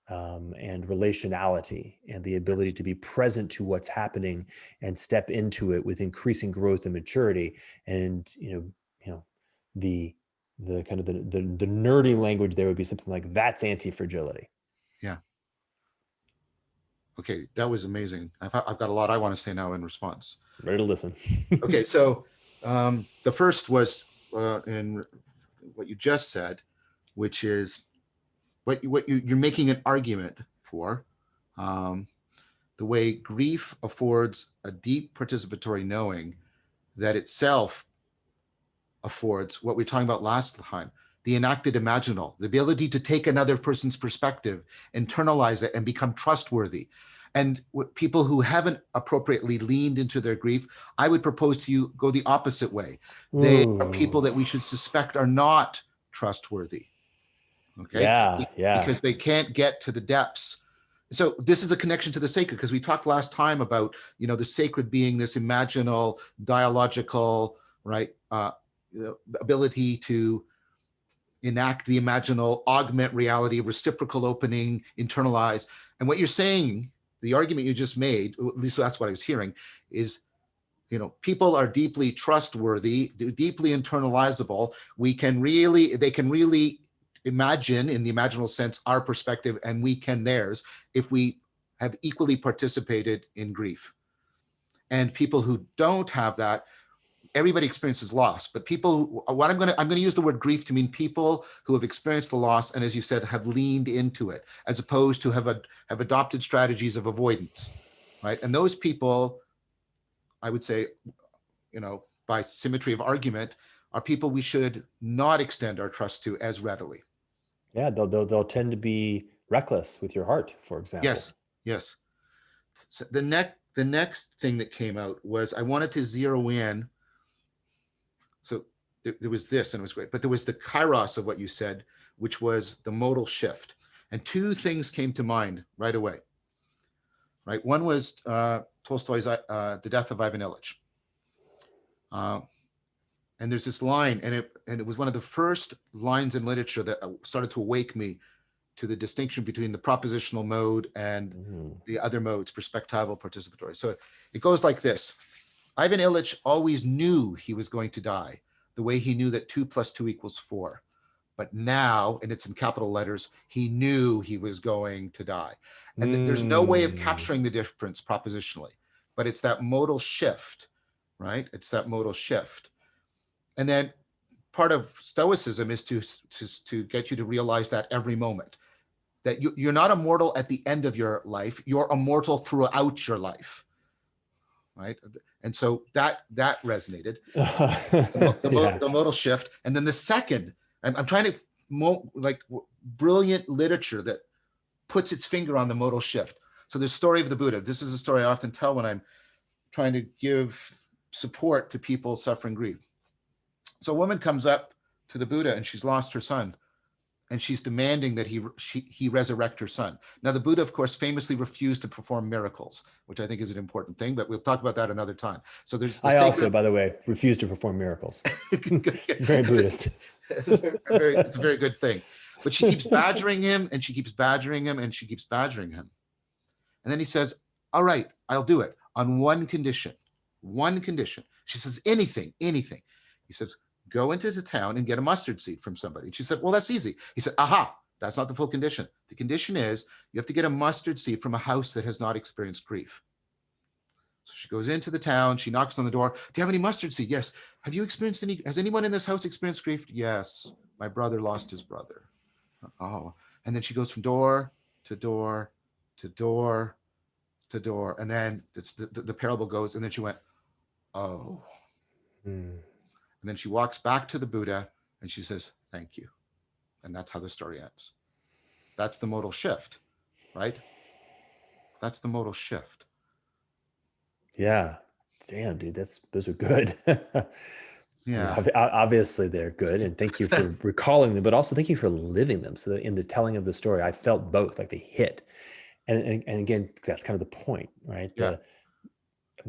And relationality, and the ability to be present to what's happening and step into it with increasing growth and maturity. And the kind of the nerdy language there would be something like, that's anti-fragility. Yeah. Okay, that was amazing. I've got a lot I want to say now in response. Ready to listen. Okay, so the first was in what you just said, which is what you're making an argument for, the way grief affords a deep participatory knowing that itself affords what we were talking about last time, the enacted imaginal, the ability to take another person's perspective, internalize it, and become trustworthy. And people who haven't appropriately leaned into their grief, I would propose to you go the opposite way. They are people that we should suspect are not trustworthy. Okay. Yeah. Because they can't get to the depths. So this is a connection to the sacred, because we talked last time about, the sacred being this imaginal, dialogical, right, ability to enact the imaginal, augment reality, reciprocal opening, internalize. And what you're saying, the argument you just made, at least that's what I was hearing, is people are deeply trustworthy, deeply internalizable. They can really imagine, in the imaginal sense, our perspective, and we can theirs, if we have equally participated in grief. And people who don't have that, everybody experiences loss, but people, I'm going to use the word grief to mean people who have experienced the loss and, as you said, have leaned into it, as opposed to have adopted strategies of avoidance, right? And those people, I would say, by symmetry of argument, are people we should not extend our trust to as readily. Yeah, they'll tend to be reckless with your heart, for example. Yes. So the next thing that came out was, I wanted to zero in. So there was this, and it was great, but there was the kairos of what you said, which was the modal shift. And two things came to mind right away. Right, one was Tolstoy's The Death of Ivan Ilyich. And there's this line, and it was one of the first lines in literature that started to awake me to the distinction between the propositional mode and the other modes, perspectival, participatory. So it goes like this. Ivan Ilyich always knew he was going to die, the way he knew that 2 + 2 = 4. But now, and it's in capital letters, he knew he was going to die. And there's no way of capturing the difference propositionally, but it's that modal shift, right? It's that modal shift. And then part of Stoicism is to get you to realize that every moment, that you're not immortal at the end of your life, you're immortal throughout your life, right? And so that resonated, the modal shift. And then the second, I'm trying to brilliant literature that puts its finger on the modal shift. So the story of the Buddha. This is a story I often tell when I'm trying to give support to people suffering grief. So a woman comes up to the Buddha and she's lost her son, and she's demanding that he resurrect her son. Now, the Buddha, of course, famously refused to perform miracles, which I think is an important thing, but we'll talk about that another time. So there's also, by the way, refuse to perform miracles. Very Buddhist. It's a very good thing. But she keeps badgering him, and she keeps badgering him, and she keeps badgering him. And then he says, all right, I'll do it on one condition. One condition. She says, anything. He says, go into the town and get a mustard seed from somebody. She said, well, that's easy. He said, aha, that's not the full condition. The condition is you have to get a mustard seed from a house that has not experienced grief. So she goes into the town, she knocks on the door. Do you have any mustard seed? Yes. Have you experienced has anyone in this house experienced grief? Yes. My brother lost his brother. Oh. And then she goes from door to door to door to door. And then the parable goes, and then she went, oh. And then she walks back to the Buddha and she says, thank you. And that's how the story ends. That's the modal shift, right? That's the modal shift. Yeah. Damn, dude, those are good. Yeah. Obviously they're good. And thank you for recalling them, but also thank you for living them. So that in the telling of the story, I felt both, like they hit. And again, that's kind of the point, right? Yeah.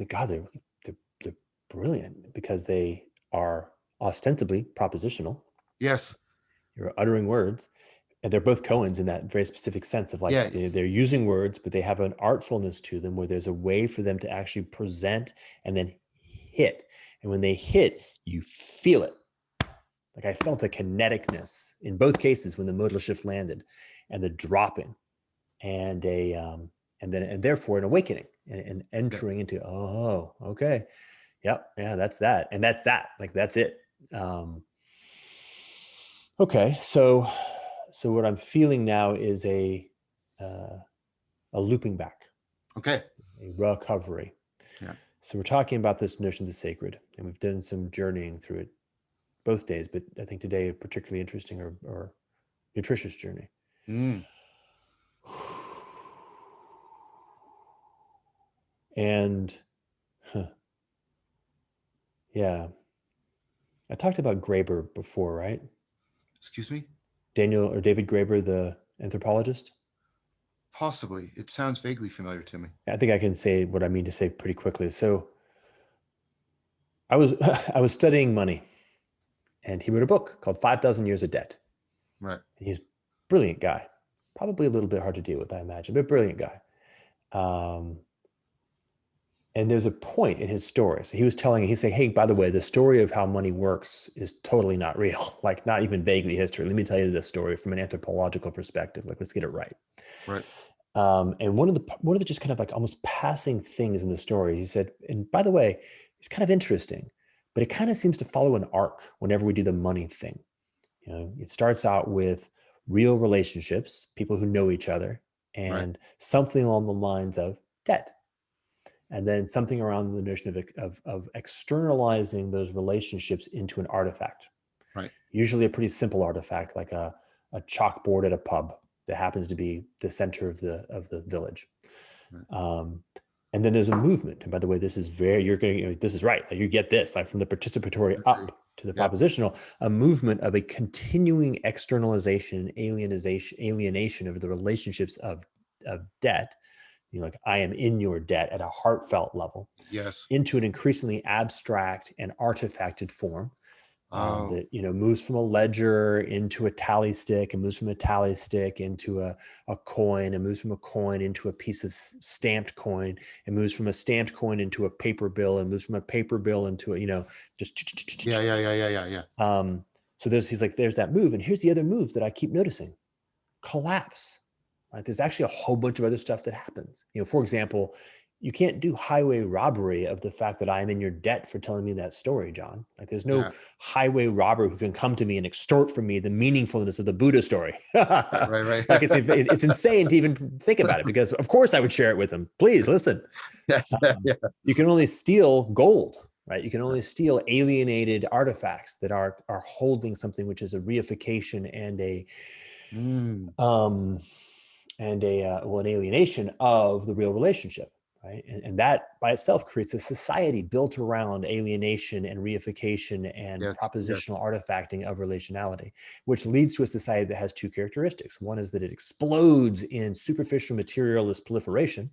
God, they're brilliant because they are ostensibly propositional. Yes. You're uttering words, and they're both koans in that very specific sense of like they're using words, but they have an artfulness to them where there's a way for them to actually present and then hit. And when they hit, you feel it. Like I felt a kineticness in both cases when the modal shift landed, and the dropping, and therefore an awakening and entering into, oh, okay. Yep. Yeah, that's that. And that's that. Like, that's it. Okay. So what I'm feeling now is a looping back. Okay. A recovery. Yeah. So we're talking about this notion of the sacred, and we've done some journeying through it both days, but I think today a particularly interesting or nutritious journey. And yeah, I talked about Graeber before, right? Excuse me? David Graeber, the anthropologist? Possibly. It sounds vaguely familiar to me. I think I can say what I mean to say pretty quickly. So I was studying money, and he wrote a book called 5,000 Years of Debt. Right. And he's a brilliant guy. Probably a little bit hard to deal with, I imagine, but brilliant guy. And there's a point in his story. So he's saying, hey, by the way, the story of how money works is totally not real, like not even vaguely history. Let me tell you this story from an anthropological perspective. Like, let's get it right. Right. And one of the just kind of like almost passing things in the story, he said, and by the way, it's kind of interesting, but it kind of seems to follow an arc whenever we do the money thing. You know, it starts out with real relationships, people who know each other, Right. and something along the lines of debt. And then something around the notion of externalizing those relationships into an artifact, Right. usually a pretty simple artifact like a chalkboard at a pub that happens to be the center of the village. Right. Um, and then there's a movement. And by the way, this is this is right. Like you get this, like from the participatory Right. up to the Yep. propositional, a movement of a continuing externalization, alienation of the relationships of debt. You know, like I am in your debt at a heartfelt level, Yes. into an increasingly abstract and artifacted form Oh, that moves from a ledger into a tally stick, and moves from a tally stick into a coin, and moves from a coin into a piece of stamped coin, and moves from a stamped coin into a paper bill, and moves from a paper bill into a yeah, just yeah, yeah, yeah, yeah, yeah. so he's like, there's that move, and here's the other move that I keep noticing: collapse. Right? There's actually a whole bunch of other stuff that happens. For example, you can't do highway robbery of the fact that I'm in your debt for telling me that story, John. Like there's no Yeah. highway robber who can come to me and extort from me the meaningfulness of the Buddha story. Right. Right. Like Right. it's insane to even think about it, because of course I would share it with them. Please listen. Yes. Um, Yeah. you can only steal gold, right? You can only steal alienated artifacts that are holding something which is a reification and a Mm, um, an alienation of the real relationship, right? And that by itself creates a society built around alienation and reification and yes. Yes. propositional artifacting of relationality, which leads to a society that has two characteristics. One is that it explodes in superficial materialist proliferation,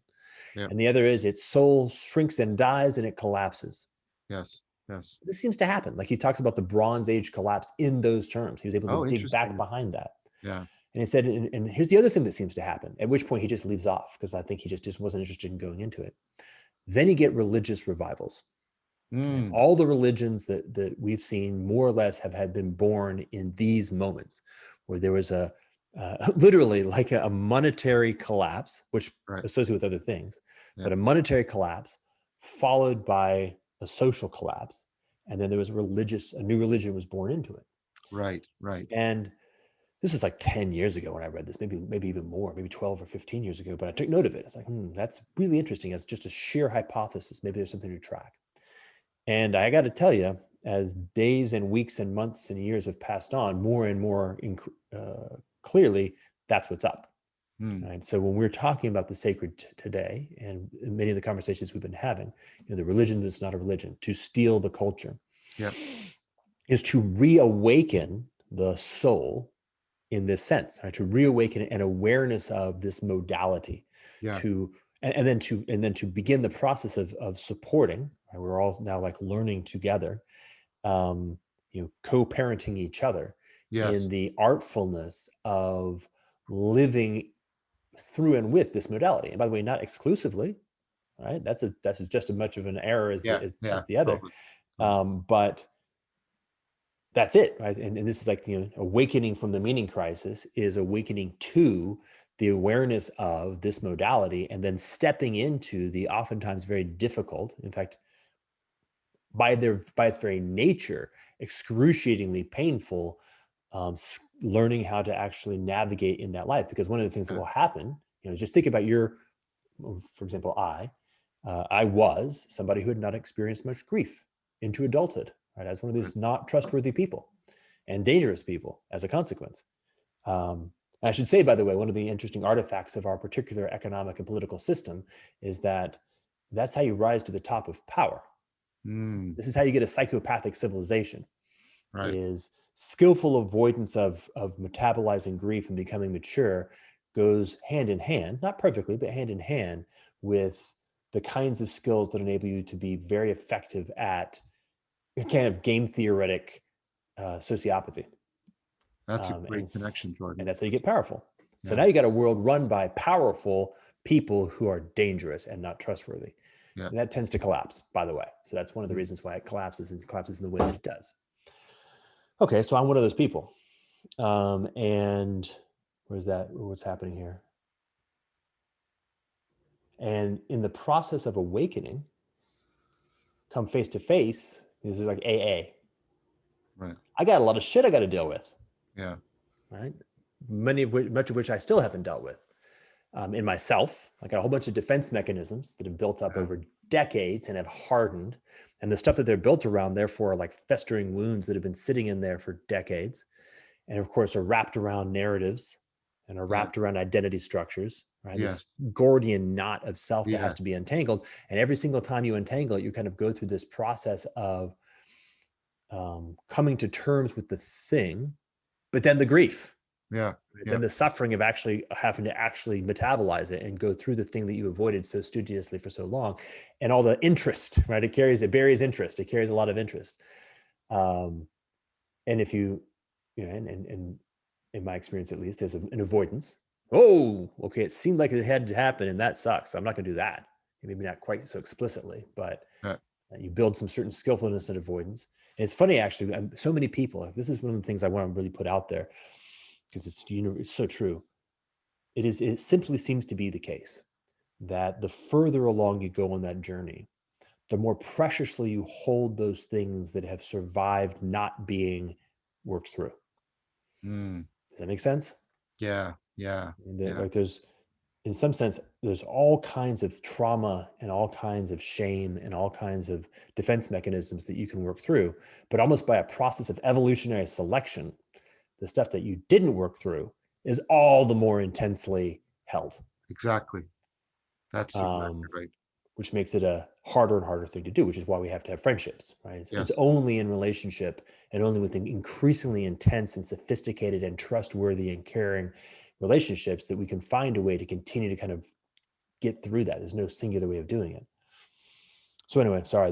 Yeah. and the other is its soul shrinks and dies and it collapses. Yes. Yes. This seems to happen. Like he talks about the Bronze Age collapse in those terms. He was able to Oh, dig back interesting. behind that. Yeah. And he said, and here's the other thing that seems to happen, at which point he just leaves off, because I think he just wasn't interested in going into it. Then you get religious revivals. Right? Mm, All the religions that we've seen more or less have been born in these moments where there was literally like a monetary collapse, which right. associated with other things, Yeah. but a monetary collapse followed by a social collapse. And then there was a new religion was born into it. Right. Right. And this was like 10 years ago when I read this, maybe even more, maybe 12 or 15 years ago, but I took note of it. It's like, that's really interesting as just a sheer hypothesis. Maybe there's something to track. And I got to tell you, as days and weeks and months and years have passed on, more and more clearly, that's what's up. Mm, Right? So when we're talking about the sacred today, and in many of the conversations we've been having, the religion that's not a religion, to steal the culture, yeah. is to reawaken the soul in this sense, right? To reawaken an awareness of this modality, Yeah. to and then to begin the process of supporting. Right? We're all now like learning together, co-parenting each other in Yes. the artfulness of living through and with this modality. And by the way, not exclusively, right? That's just as much of an error as Yeah. Yeah. as the other, Totally. Totally. but that's it, right? And this is like awakening from the meaning crisis is awakening to the awareness of this modality, and then stepping into the oftentimes very difficult, in fact, by its very nature, excruciatingly painful, learning how to actually navigate in that life. Because one of the things that Yeah. will happen, just think about for example, I was somebody who had not experienced much grief into adulthood, right? As one of Right. these not trustworthy people and dangerous people as a consequence. I should say, by the way, one of the interesting artifacts of our particular economic and political system is that that's how you rise to the top of power. Mm, This is how you get a psychopathic civilization, right. is skillful avoidance of metabolizing grief and becoming mature goes hand in hand, not perfectly, but hand in hand with the kinds of skills that enable you to be very effective at kind of game theoretic sociopathy. That's a um, and, great connection, and Jordan. that's how you get powerful. So Yeah. now you got a world run by powerful people who are dangerous and not trustworthy. Yeah. And that tends to collapse, by the way. So that's one of the reasons why it collapses, and collapses in the way that it does. Okay, so I'm one of those people. And where's that? What's happening here? And in the process of awakening, come face to face, this is like AA. Right. I got a lot of shit I got to deal with, Yeah. right? Much of which I still haven't dealt with in myself. I got a whole bunch of defense mechanisms that have built up Yeah. over decades and have hardened. And the stuff that they're built around, therefore, are like festering wounds that have been sitting in there for decades. And of course, are wrapped around narratives and are Yeah. wrapped around identity structures, right? This Yes. Gordian knot of self that has Yes. to be untangled. And every single time you untangle it, you kind of go through this process of coming to terms with the thing, but then the grief, Yeah. right? Yeah. Then the suffering of actually having to actually metabolize it and go through the thing that you avoided so studiously for so long, and all the interest, right? It buries interest. It carries a lot of interest. And if you, and in my experience, at least, there's an avoidance. Oh, okay. It seemed like it had to happen, and that sucks. I'm not going to do that. Maybe not quite so explicitly, but Yeah. you build some certain skillfulness and avoidance. And it's funny, actually, so many people, this is one of the things I want to really put out there, because it's so true. It simply seems to be the case that the further along you go on that journey, the more preciously you hold those things that have survived not being worked through. Mm. Does that make sense? Yeah. Yeah. Yeah. Like there's, in some sense, there's all kinds of trauma and all kinds of shame and all kinds of defense mechanisms that you can work through, but almost by a process of evolutionary selection, the stuff that you didn't work through is all the more intensely held. Exactly. That's exactly Um, right. which makes it a harder and harder thing to do, which is why we have to have friendships, right? It's Yes. only in relationship and only with increasingly intense and sophisticated and trustworthy and caring relationships that we can find a way to continue to kind of get through that. There's no singular way of doing it. So anyway, sorry,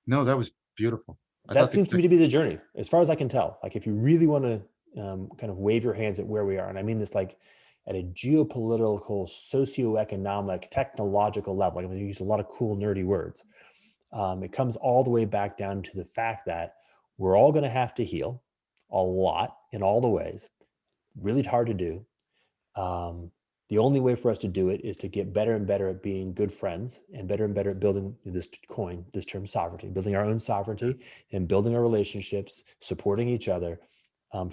No, that was beautiful. I that thought seems to me to be the journey, as far as I can tell. Like if you really want to kind of wave your hands at where we are, and I mean this like at a geopolitical, socioeconomic, technological level, like I'm going to use a lot of cool, nerdy words. It comes all the way back down to the fact that we're all going to have to heal a lot in all the ways. Really hard to do. Um, the only way for us to do it is to get better and better at being good friends and better at building this term sovereignty, building our own sovereignty and building our relationships, supporting each other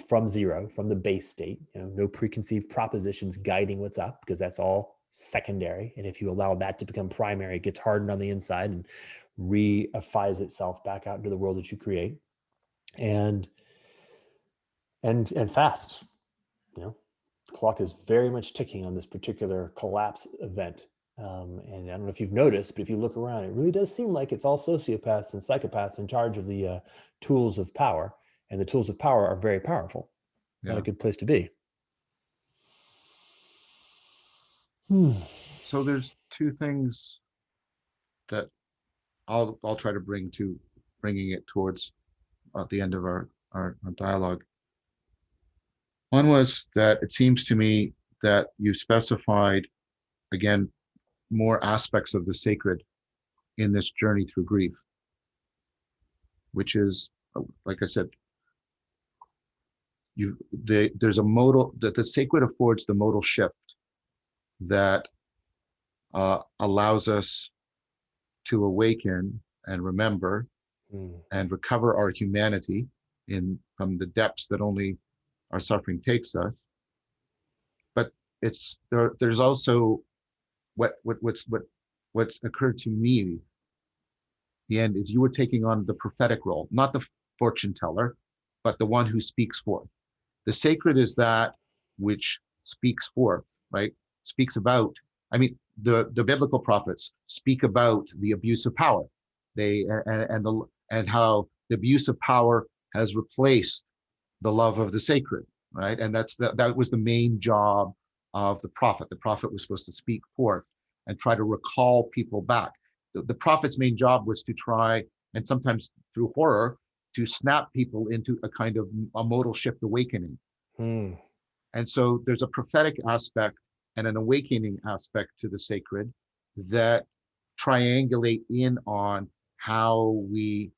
from zero, from the base state. No preconceived propositions guiding what's up, because that's all secondary. And if you allow that to become primary, it gets hardened on the inside and reifies itself back out into the world that you create. And fast, the clock is very much ticking on this particular collapse event. And I don't know if you've noticed, but if you look around, it really does seem like it's all sociopaths and psychopaths in charge of the tools of power. And the tools of power are very powerful. Not a yeah. good place to be. Hmm. So there's two things that I'll try to bringing it towards at the end of our dialogue. One was that it seems to me that you specified again more aspects of the sacred in this journey through grief, which is, like I said, there's a modal that the sacred affords the modal shift that allows us to awaken and remember Hmm. and recover our humanity in from the depths that only our suffering takes us. But there's also what's occurred to me. The end is you were taking on the prophetic role, not the fortune teller, but the one who speaks forth. The sacred is that which speaks forth, right? Speaks about. I mean, the biblical prophets speak about the abuse of power. They and how the abuse of power has replaced the love of the sacred, right? And that was the main job of the prophet. The prophet was supposed to speak forth and try to recall people back. The prophet's main job was to try, and sometimes through horror, to snap people into a kind of a modal shift awakening. Hmm. And so there's a prophetic aspect and an awakening aspect to the sacred that triangulate in on how we,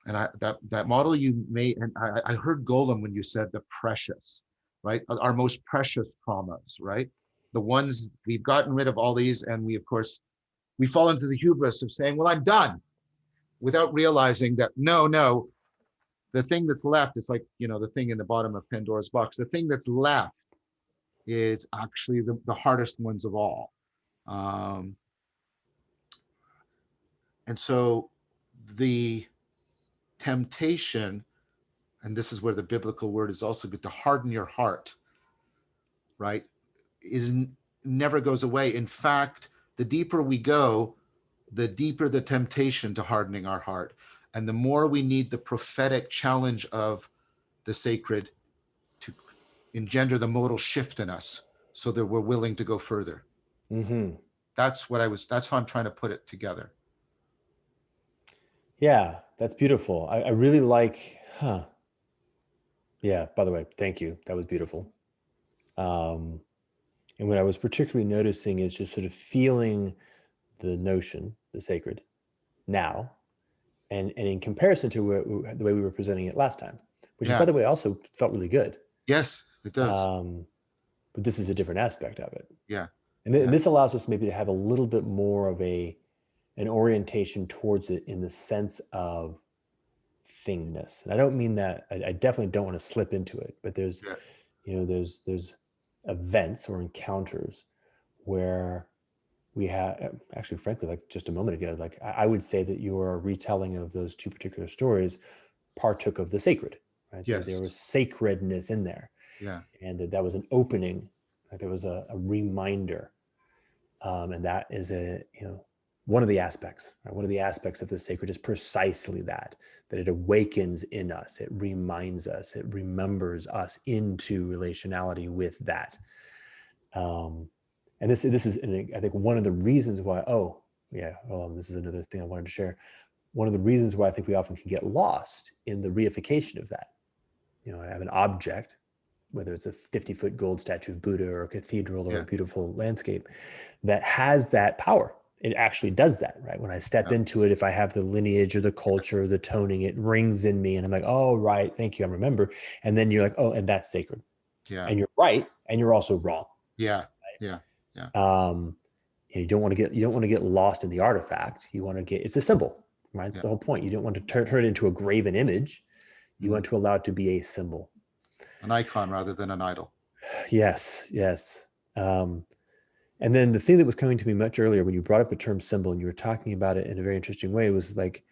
and that model you made, and I heard Golem when you said the precious, right? Our most precious traumas, right? The ones we've gotten rid of all these, and we, of course, we fall into the hubris of saying, well, I'm done, without realizing that no, the thing that's left is like, the thing in the bottom of Pandora's box. The thing that's left is actually the hardest ones of all. Um, and so the temptation, and this is where the biblical word is also good, to harden your heart, right, is never goes away. In fact, the deeper we go, the deeper the temptation to hardening our heart. And the more we need the prophetic challenge of the sacred to engender the modal shift in us so that we're willing to go further. Mm-hmm. That's how I'm trying to put it together. Yeah, that's beautiful. I really like, Yeah, by the way, thank you. That was beautiful. And what I was particularly noticing is just sort of feeling the notion, the sacred, now, and in comparison to the way we were presenting it last time, which is, by Yeah. the way, also felt really good. Yes, it does. But this is a different aspect of it. Yeah. And this allows us maybe to have a little bit more of an orientation towards it in the sense of thingness. And I don't mean that, I definitely don't want to slip into it, but there's, there's events or encounters where we have, actually, frankly, like just a moment ago, like I would say that your retelling of those two particular stories partook of the sacred, right? Yes. There was sacredness in there. Yeah. And that was an opening, like there was a reminder. And that is one of the aspects, right? One of the aspects of the sacred is precisely that it awakens in us, it reminds us, it remembers us into relationality with that. And this is, I think, one of the reasons why, this is another thing I wanted to share. One of the reasons why I think we often can get lost in the reification of that. I have an object, whether it's a 50-foot gold statue of Buddha or a cathedral or a beautiful landscape, that has that power. It actually does that, right? When I step into it, if I have the lineage or the culture, the toning, it rings in me and I'm like, oh, right, thank you, I remember. And then you're like, oh, and that's sacred. Yeah. And you're right, and you're also wrong. Yeah. Right? Yeah. You don't want to get lost in the artifact. You want to get, it's a symbol, right? It's the whole point. You don't want to turn it into a graven image. You want to allow it to be a symbol, an icon rather than an idol. Yes. And then the thing that was coming to me much earlier when you brought up the term symbol and you were talking about it in a very interesting way was like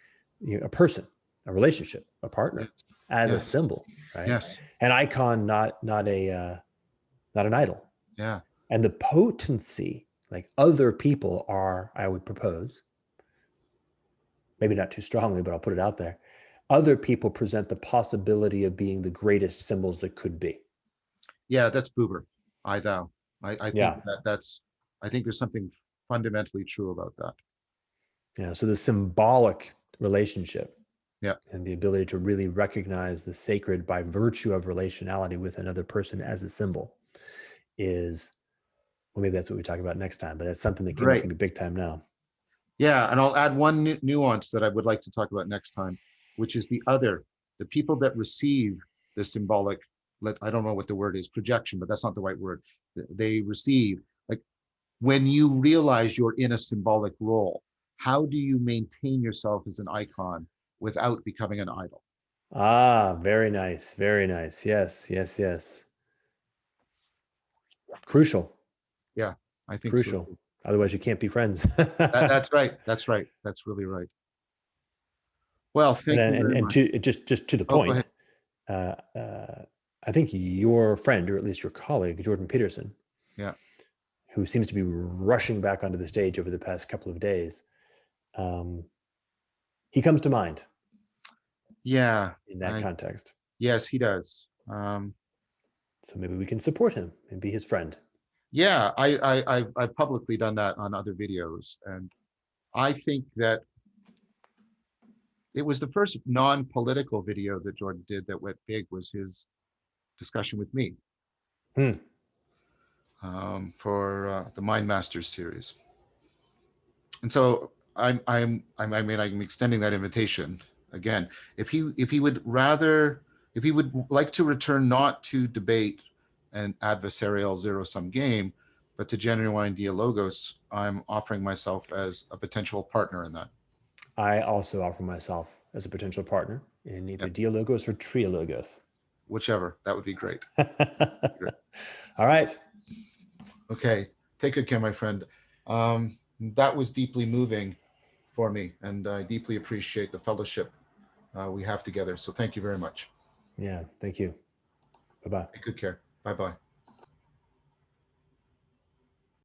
a person, a relationship, a partner as a symbol, right? Yes. An icon, not an idol. Yeah. And the potency, like other people are, I would propose, maybe not too strongly, but I'll put it out there. Other people present the possibility of being the greatest symbols that could be. Yeah, that's Buber. I thou. I think I think there's something fundamentally true about that. Yeah. So the symbolic relationship. Yeah. And the ability to really recognize the sacred by virtue of relationality with another person as a symbol is, well, maybe that's what we talk about next time, but that's something that came up for me big time now. Yeah. And I'll add one nuance that I would like to talk about next time, which is the people that receive the symbolic, I don't know what the word is, projection, but that's not the right word. They receive, like, when you realize you're in a symbolic role, how do you maintain yourself as an icon without becoming an idol? Ah, very nice. Very nice. Yes. Crucial. Yeah, I think Crucial. so. Otherwise you can't be friends. That's right. That's really right. Well, thank you very much. Just to the Oh, go point, I think your friend, or at least your colleague, Jordan Peterson, yeah, who seems to be rushing back onto the stage over the past couple of days, he comes to mind. Yeah. In that context. Yes, he does. So maybe we can support him and be his friend. Yeah, I've publicly done that on other videos, and I think that it was the first non-political video that Jordan did that went big was his discussion with me for the Mind Masters series. And so I mean, I'm extending that invitation again. If he would rather, if he would like to return not to debate an adversarial zero-sum game, but to genuine dialogos, I'm offering myself as a potential partner in that. I also offer myself as a potential partner in either Yep. Dialogos or Trialogos. Whichever, that would be great. Great. All right. Okay, take good care, my friend. That was deeply moving for me, and I deeply appreciate the fellowship we have together. So thank you very much. Yeah. Thank you. Bye bye. Take good care. Bye bye.